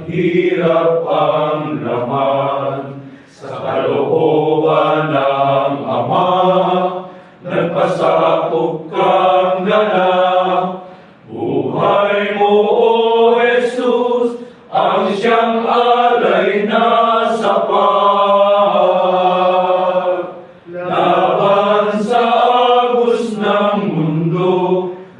hirap ang laman sa kalooban ng Ama. Nagpasakop kang ganap, buhay mo, O Jesus, ang siyang alay na sapat. Laban sa agos ng mundo,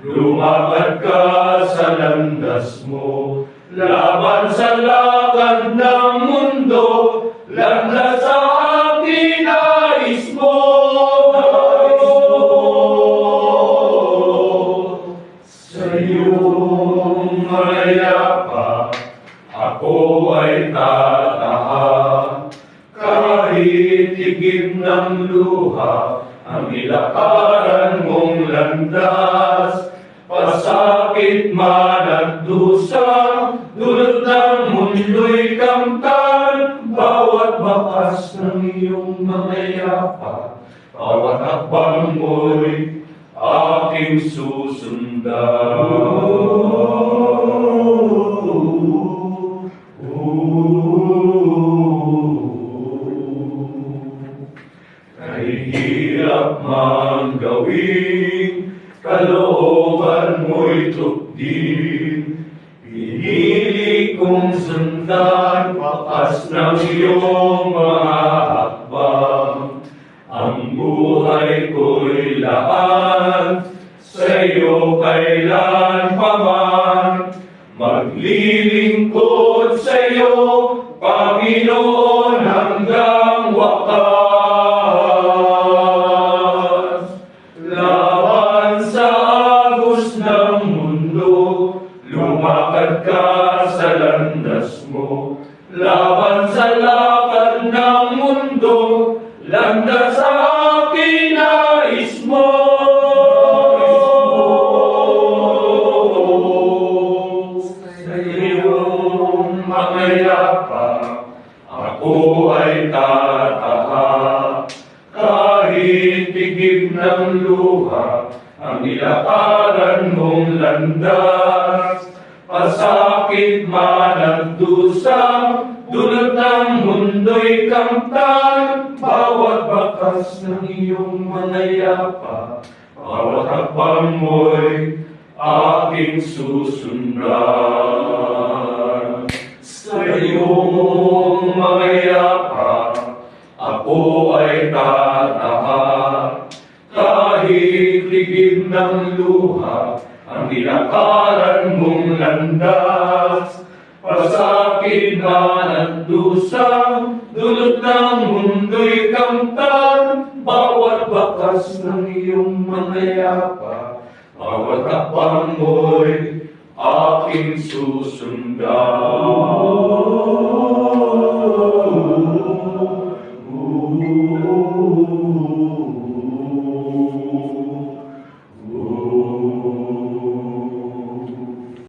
lumakad ka sa landas mo. Laban sa lakad ng mundo, landas sa aking nais mo. Sa iyong mayapa, ako ay tatahan. Kahit higit ng luha, ang ilakaran mong landas. Pasakit man at dusa, dulot ng mundo'y kamtan. Bawat bakas ng iyong mga yapa, bawat hakbang mo'y aking susundan. Kahit hirap man gawin, kalooban mo'y tukdin. Pinili kong sundan pakas ng iyong mga hakbang. Ang buhay ko'y laan sa iyo kailan pa man. Maglilingkod sa iyo, Panginoon, hanggang wakas. Laban sa agos ng mundo, lumakad ka sa landas mo. Laban sa lakad ng mundo, landas sa aking nais mo. Sa iyong mga yapa, ako ay tatahan. Kahit pigib ng luha, ang ilakaran mong landas. Pasakit man at dusa, dulot ng mundo'y kamtan. Bawat bakas ng iyong mga yapa, bawat hakbang mo'y aking susundan. Sa iyong mga yapa, ako ay tatahan. Kahit ligid ng luha, ang nilakaran mong landas. Pasakit man at dusa, dulot ng mundo'y kamtan. Bawat bakas ng iyong mga yapa, bawat hakbang mo'y aking susundan.